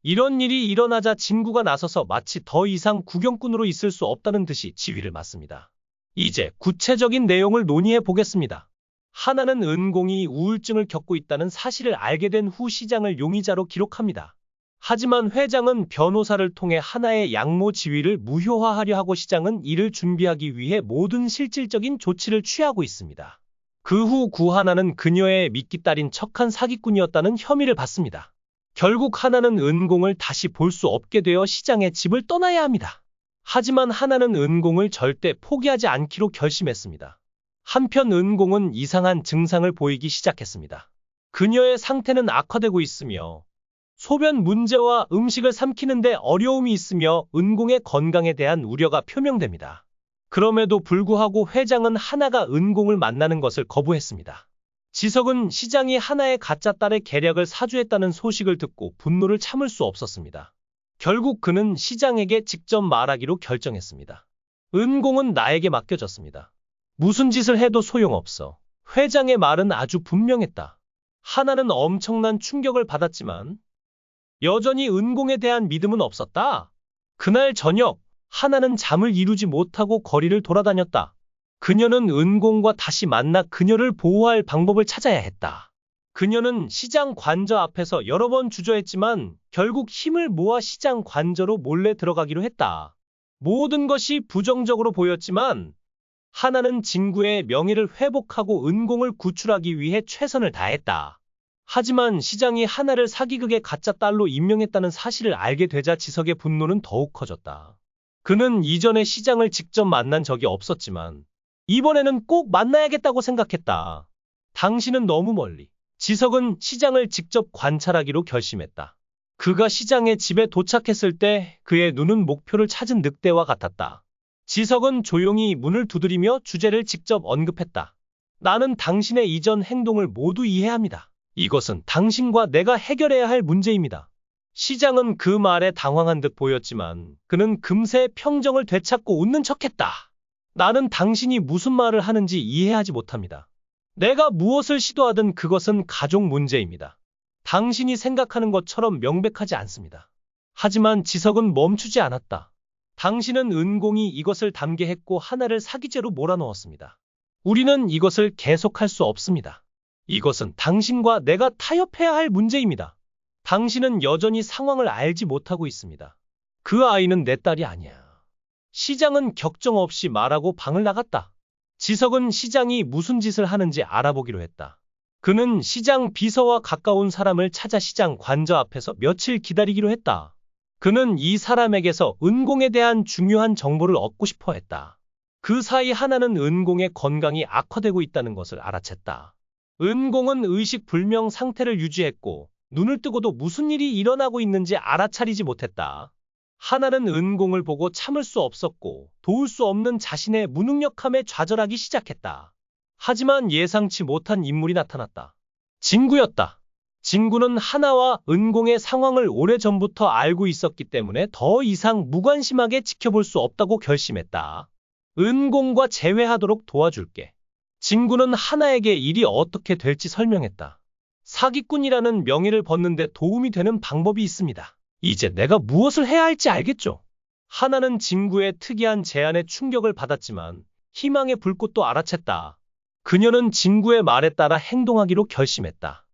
이런 일이 일어나자 진구가 나서서 마치 더 이상 구경꾼으로 있을 수 없다는 듯이 지휘를 맡습니다. 이제 구체적인 내용을 논의해 보겠습니다. 하나는 은공이 우울증을 겪고 있다는 사실을 알게 된 후 시장을 용의자로 기록합니다. 하지만 회장은 변호사를 통해 하나의 양모 지위를 무효화하려 하고 시장은 이를 준비하기 위해 모든 실질적인 조치를 취하고 있습니다. 그 후 구하나는 그녀의 미끼 딸인 척한 사기꾼이었다는 혐의를 받습니다. 결국 하나는 은공을 다시 볼 수 없게 되어 시장의 집을 떠나야 합니다. 하지만 하나는 은공을 절대 포기하지 않기로 결심했습니다. 한편 은공은 이상한 증상을 보이기 시작했습니다. 그녀의 상태는 악화되고 있으며 소변 문제와 음식을 삼키는데 어려움이 있으며 은공의 건강에 대한 우려가 표명됩니다. 그럼에도 불구하고 회장은 하나가 은공을 만나는 것을 거부했습니다. 지석은 시장이 하나의 가짜 딸의 계략을 사주했다는 소식을 듣고 분노를 참을 수 없었습니다. 결국 그는 시장에게 직접 말하기로 결정했습니다. 은공은 나에게 맡겨졌습니다. 무슨 짓을 해도 소용없어. 회장의 말은 아주 분명했다. 하나는 엄청난 충격을 받았지만 여전히 은공에 대한 믿음은 없었다. 그날 저녁 하나는 잠을 이루지 못하고 거리를 돌아다녔다. 그녀는 은공과 다시 만나 그녀를 보호할 방법을 찾아야 했다. 그녀는 시장 관저 앞에서 여러 번 주저했지만 결국 힘을 모아 시장 관저로 몰래 들어가기로 했다. 모든 것이 부정적으로 보였지만 하나는 진구의 명예를 회복하고 은공을 구출하기 위해 최선을 다했다. 하지만 시장이 하나를 사기극의 가짜 딸로 임명했다는 사실을 알게 되자 지석의 분노는 더욱 커졌다. 그는 이전에 시장을 직접 만난 적이 없었지만 이번에는 꼭 만나야겠다고 생각했다. 당신은 너무 멀리. 지석은 시장을 직접 관찰하기로 결심했다. 그가 시장의 집에 도착했을 때 그의 눈은 목표를 찾은 늑대와 같았다. 지석은 조용히 문을 두드리며 주제를 직접 언급했다. 나는 당신의 이전 행동을 모두 이해합니다. 이것은 당신과 내가 해결해야 할 문제입니다. 시장은 그 말에 당황한 듯 보였지만 그는 금세 평정을 되찾고 웃는 척했다. 나는 당신이 무슨 말을 하는지 이해하지 못합니다. 내가 무엇을 시도하든 그것은 가족 문제입니다. 당신이 생각하는 것처럼 명백하지 않습니다. 하지만 지석은 멈추지 않았다. 당신은 은공이 이것을 담게했고 하나를 사기죄로 몰아넣었습니다. 우리는 이것을 계속할 수 없습니다. 이것은 당신과 내가 타협해야 할 문제입니다. 당신은 여전히 상황을 알지 못하고 있습니다. 그 아이는 내 딸이 아니야. 시장은 격정 없이 말하고 방을 나갔다. 지석은 시장이 무슨 짓을 하는지 알아보기로 했다. 그는 시장 비서와 가까운 사람을 찾아 시장 관저 앞에서 며칠 기다리기로 했다. 그는 이 사람에게서 은공에 대한 중요한 정보를 얻고 싶어 했다. 그 사이 하나는 은공의 건강이 악화되고 있다는 것을 알아챘다. 은공은 의식불명 상태를 유지했고 눈을 뜨고도 무슨 일이 일어나고 있는지 알아차리지 못했다. 하나는 은공을 보고 참을 수 없었고 도울 수 없는 자신의 무능력함에 좌절하기 시작했다. 하지만 예상치 못한 인물이 나타났다. 진구였다. 진구는 하나와 은공의 상황을 오래전부터 알고 있었기 때문에 더 이상 무관심하게 지켜볼 수 없다고 결심했다. 은공과 재회하도록 도와줄게. 진구는 하나에게 일이 어떻게 될지 설명했다. 사기꾼이라는 명예를 벗는데 도움이 되는 방법이 있습니다. 이제 내가 무엇을 해야 할지 알겠죠? 하나는 진구의 특이한 제안에 충격을 받았지만 희망의 불꽃도 알아챘다. 그녀는 진구의 말에 따라 행동하기로 결심했다.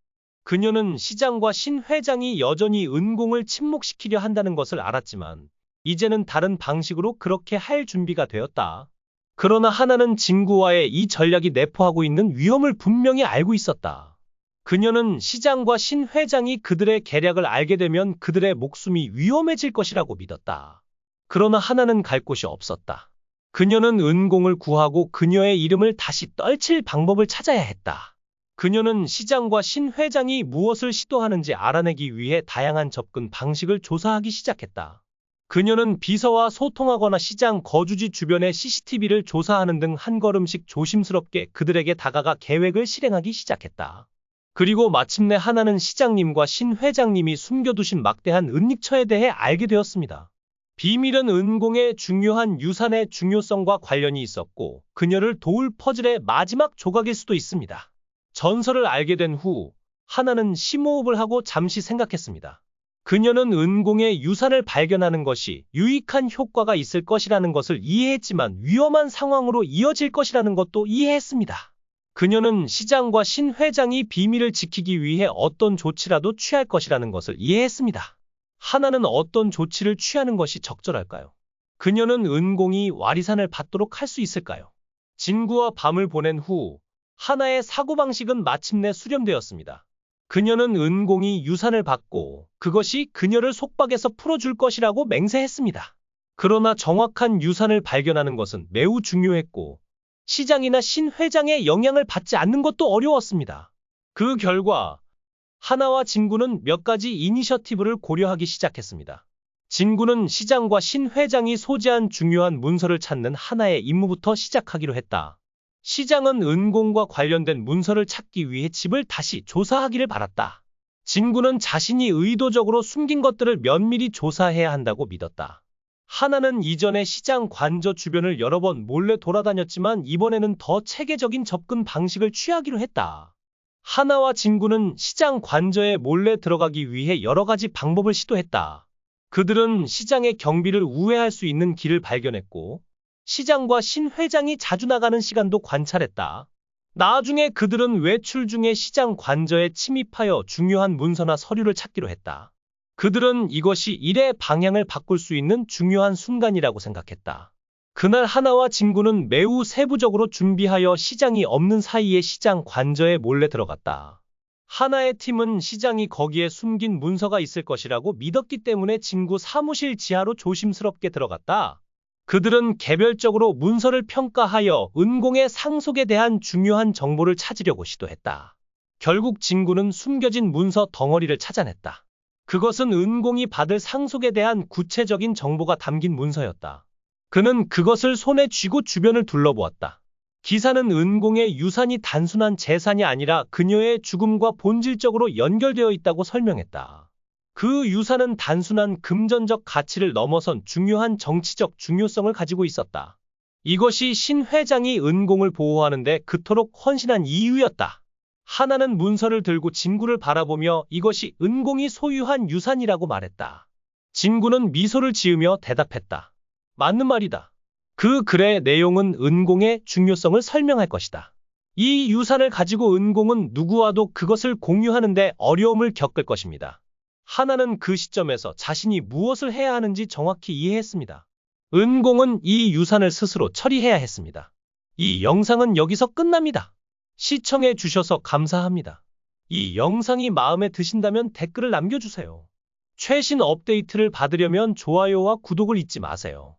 그녀는 시장과 신 회장이 여전히 은공을 침묵시키려 한다는 것을 알았지만 이제는 다른 방식으로 그렇게 할 준비가 되었다. 그러나 하나는 진구와의 이 전략이 내포하고 있는 위험을 분명히 알고 있었다. 그녀는 시장과 신 회장이 그들의 계략을 알게 되면 그들의 목숨이 위험해질 것이라고 믿었다. 그러나 하나는 갈 곳이 없었다. 그녀는 은공을 구하고 그녀의 이름을 다시 떨칠 방법을 찾아야 했다. 그녀는 시장과 신 회장이 무엇을 시도하는지 알아내기 위해 다양한 접근 방식을 조사하기 시작했다. 그녀는 비서와 소통하거나 시장 거주지 주변의 CCTV를 조사하는 등 한 걸음씩 조심스럽게 그들에게 다가가 계획을 실행하기 시작했다. 그리고 마침내 하나는 시장님과 신 회장님이 숨겨두신 막대한 은닉처에 대해 알게 되었습니다. 비밀은 은공의 중요한 유산의 중요성과 관련이 있었고 그녀를 도울 퍼즐의 마지막 조각일 수도 있습니다. 전설을 알게 된 후 하나는 심호흡을 하고 잠시 생각했습니다. 그녀는 은공의 유산을 발견하는 것이 유익한 효과가 있을 것이라는 것을 이해했지만 위험한 상황으로 이어질 것이라는 것도 이해했습니다. 그녀는 시장과 신 회장이 비밀을 지키기 위해 어떤 조치라도 취할 것이라는 것을 이해했습니다. 하나는 어떤 조치를 취하는 것이 적절할까요? 그녀는 은공이 와리산을 받도록 할 수 있을까요? 진구와 밤을 보낸 후 하나의 사고방식은 마침내 수렴되었습니다. 그녀는 은공이 유산을 받고 그것이 그녀를 속박에서 풀어줄 것이라고 맹세했습니다. 그러나 정확한 유산을 발견하는 것은 매우 중요했고 시장이나 신 회장의 영향을 받지 않는 것도 어려웠습니다. 그 결과 하나와 진구는 몇 가지 이니셔티브를 고려하기 시작했습니다. 진구는 시장과 신 회장이 소지한 중요한 문서를 찾는 하나의 임무부터 시작하기로 했다. 시장은 은공과 관련된 문서를 찾기 위해 집을 다시 조사하기를 바랐다. 진구는 자신이 의도적으로 숨긴 것들을 면밀히 조사해야 한다고 믿었다. 하나는 이전에 시장 관저 주변을 여러 번 몰래 돌아다녔지만 이번에는 더 체계적인 접근 방식을 취하기로 했다. 하나와 진구는 시장 관저에 몰래 들어가기 위해 여러 가지 방법을 시도했다. 그들은 시장의 경비를 우회할 수 있는 길을 발견했고 시장과 신 회장이 자주 나가는 시간도 관찰했다. 나중에 그들은 외출 중에 시장 관저에 침입하여 중요한 문서나 서류를 찾기로 했다. 그들은 이것이 일의 방향을 바꿀 수 있는 중요한 순간이라고 생각했다. 그날 하나와 진구는 매우 세부적으로 준비하여 시장이 없는 사이에 시장 관저에 몰래 들어갔다. 하나의 팀은 시장이 거기에 숨긴 문서가 있을 것이라고 믿었기 때문에 진구 사무실 지하로 조심스럽게 들어갔다. 그들은 개별적으로 문서를 평가하여 은공의 상속에 대한 중요한 정보를 찾으려고 시도했다. 결국 진구는 숨겨진 문서 덩어리를 찾아냈다. 그것은 은공이 받을 상속에 대한 구체적인 정보가 담긴 문서였다. 그는 그것을 손에 쥐고 주변을 둘러보았다. 기사는 은공의 유산이 단순한 재산이 아니라 그녀의 죽음과 본질적으로 연결되어 있다고 설명했다. 그 유산은 단순한 금전적 가치를 넘어선 중요한 정치적 중요성을 가지고 있었다. 이것이 신 회장이 은공을 보호하는데 그토록 헌신한 이유였다. 하나는 문서를 들고 진구를 바라보며 이것이 은공이 소유한 유산이라고 말했다. 진구는 미소를 지으며 대답했다. 맞는 말이다. 그 글의 내용은 은공의 중요성을 설명할 것이다. 이 유산을 가지고 은공은 누구와도 그것을 공유하는데 어려움을 겪을 것입니다. 하나는 그 시점에서 자신이 무엇을 해야 하는지 정확히 이해했습니다. 은공은 이 유산을 스스로 처리해야 했습니다. 이 영상은 여기서 끝납니다. 시청해 주셔서 감사합니다. 이 영상이 마음에 드신다면 댓글을 남겨주세요. 최신 업데이트를 받으려면 좋아요와 구독을 잊지 마세요.